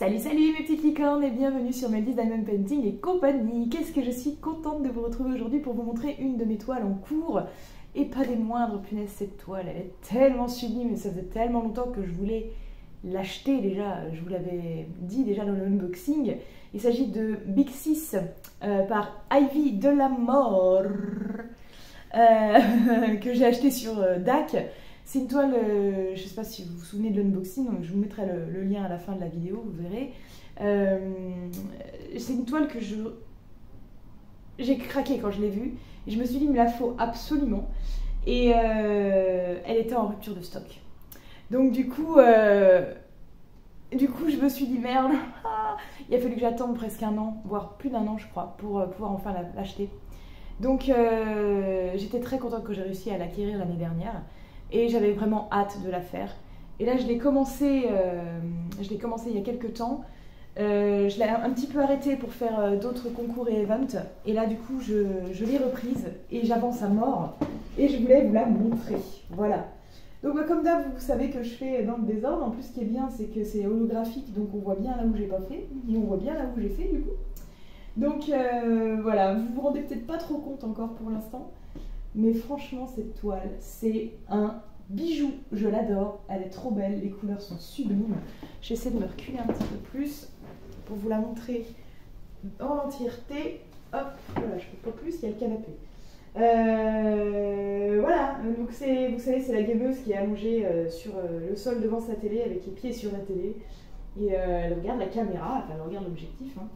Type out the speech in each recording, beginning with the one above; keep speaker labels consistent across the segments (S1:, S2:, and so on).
S1: Salut salut mes petites licornes et bienvenue sur Meldy's Diamond Painting et compagnie. Qu'est-ce que je suis contente de vous retrouver aujourd'hui pour vous montrer une de mes toiles en cours. Et pas des moindres, punaise, cette toile, elle est tellement sublime et ça faisait tellement longtemps que je voulais l'acheter déjà. Je vous l'avais dit déjà dans l'unboxing. Il s'agit de Big 6 par Ivy de la Mort que j'ai acheté sur DAC. C'est une toile, je ne sais pas si vous vous souvenez de l'unboxing, donc je vous mettrai le lien à la fin de la vidéo, vous verrez. C'est une toile que j'ai craqué quand je l'ai vue. Et je me suis dit, il me la faut absolument. Et elle était en rupture de stock. Donc du coup, je me suis dit, merde, il a fallu que j'attende presque un an, voire plus d'un an, je crois, pour pouvoir enfin l'acheter. Donc j'étais très contente que j'ai réussi à l'acquérir l'année dernière. Et j'avais vraiment hâte de la faire. Et là, je l'ai commencé il y a quelques temps. Je l'ai un petit peu arrêté pour faire d'autres concours et events. Et là, du coup, je l'ai reprise et j'avance à mort. Et je voulais vous la montrer. Voilà. Donc, comme d'hab, vous savez que je fais dans le désordre. En plus, ce qui est bien, c'est que c'est holographique. Donc, on voit bien là où j'ai pas fait. Et on voit bien là où j'ai fait, du coup. Donc, voilà. Vous vous rendez peut-être pas trop compte encore pour l'instant. Mais franchement, cette toile, c'est un bijou. Je l'adore. Elle est trop belle. Les couleurs sont sublimes. J'essaie de me reculer un petit peu plus pour vous la montrer dans l'entièreté. Hop, voilà, je peux pas plus, il y a le canapé. Voilà, donc vous savez, c'est la gameuse qui est allongée sur le sol devant sa télé avec les pieds sur la télé. Et elle regarde la caméra, enfin elle regarde l'objectif. Hein.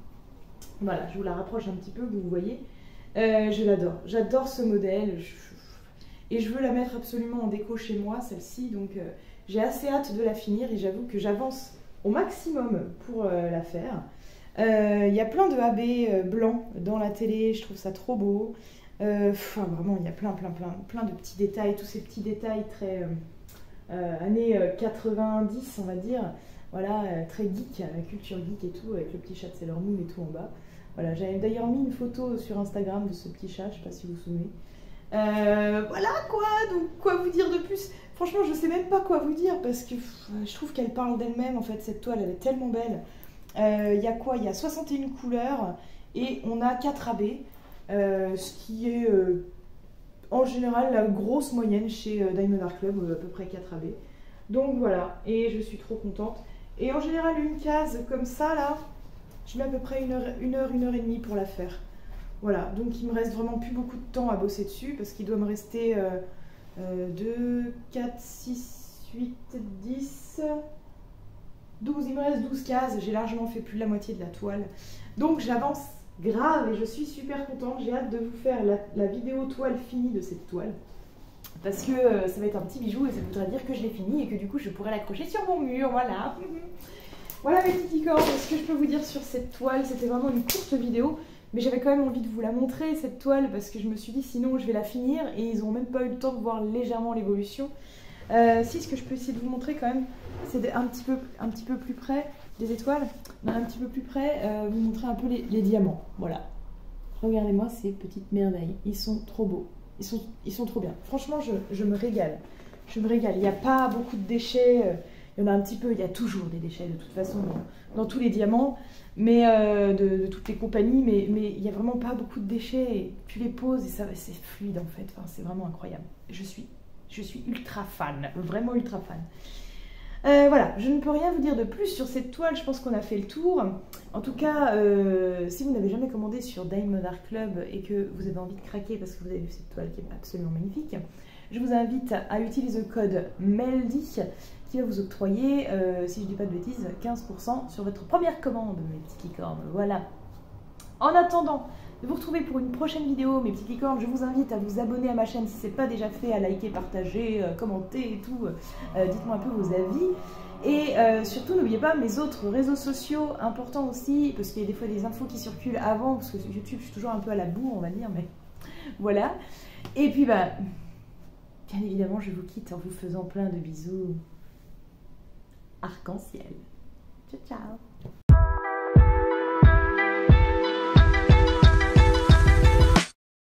S1: Voilà, je vous la rapproche un petit peu, vous voyez. Je l'adore. J'adore ce modèle. Et je veux la mettre absolument en déco chez moi, celle-ci. Donc j'ai assez hâte de la finir et j'avoue que j'avance au maximum pour la faire. Il y a plein de AB blancs dans la télé, je trouve ça trop beau. Vraiment, il y a plein de petits détails, tous ces petits détails très années 90, on va dire. Voilà, très geek, culture geek et tout, avec le petit chat de Sailor Moon et tout en bas. Voilà, j'avais d'ailleurs mis une photo sur Instagram de ce petit chat, je ne sais pas si vous vous souvenez. Voilà quoi, donc quoi vous dire de plus? Franchement, je ne sais même pas quoi vous dire parce que je trouve qu'elle parle d'elle-même en fait, cette toile, elle est tellement belle. Il y a quoi? Il y a 61 couleurs et on a 4 AB, ce qui est en général la grosse moyenne chez Diamond Art Club, à peu près 4 AB. Donc voilà, et je suis trop contente. Et en général, une case comme ça là, je mets à peu près une heure et demie pour la faire. Voilà, donc il me reste vraiment plus beaucoup de temps à bosser dessus parce qu'il doit me rester 2, 4, 6, 8, 10, 12. Il me reste 12 cases, j'ai largement fait plus de la moitié de la toile. Donc j'avance grave et je suis super contente. J'ai hâte de vous faire la vidéo toile finie de cette toile. Parce que ça va être un petit bijou et ça voudrait dire que je l'ai fini et que du coup je pourrais l'accrocher sur mon mur, voilà. Voilà mes petites licornes, ce que je peux vous dire sur cette toile, c'était vraiment une courte vidéo, mais j'avais quand même envie de vous la montrer cette toile parce que je me suis dit sinon je vais la finir et ils n'ont même pas eu le temps de voir légèrement l'évolution. Si, ce que je peux essayer de vous montrer quand même, c'est un petit peu plus près des étoiles, un petit peu plus près, vous montrer un peu les diamants, voilà. Regardez-moi ces petites merveilles, ils sont trop beaux, ils sont trop bien. Franchement, je me régale, il n'y a pas beaucoup de déchets. Il y en a un petit peu, il y a toujours des déchets de toute façon dans tous les diamants, mais de toutes les compagnies, mais il n'y a vraiment pas beaucoup de déchets. Et tu les poses et c'est fluide en fait, enfin, c'est vraiment incroyable. Je suis ultra fan, vraiment ultra fan. Voilà, je ne peux rien vous dire de plus sur cette toile, je pense qu'on a fait le tour. En tout cas, si vous n'avez jamais commandé sur Diamond Art Club et que vous avez envie de craquer parce que vous avez vu cette toile qui est absolument magnifique, je vous invite à utiliser le code MELDY qui va vous octroyer, si je ne dis pas de bêtises, 15% sur votre première commande, mes petites licornes. Voilà. En attendant de vous retrouver pour une prochaine vidéo, mes petites licornes, je vous invite à vous abonner à ma chaîne si ce n'est pas déjà fait, à liker, partager, commenter et tout. Dites-moi un peu vos avis. Et surtout, n'oubliez pas mes autres réseaux sociaux, importants aussi, parce qu'il y a des fois des infos qui circulent avant, parce que sur YouTube, je suis toujours un peu à la bourre, on va dire, mais voilà. Et puis, bah, bien évidemment, je vous quitte en vous faisant plein de bisous arc-en-ciel. Ciao, ciao!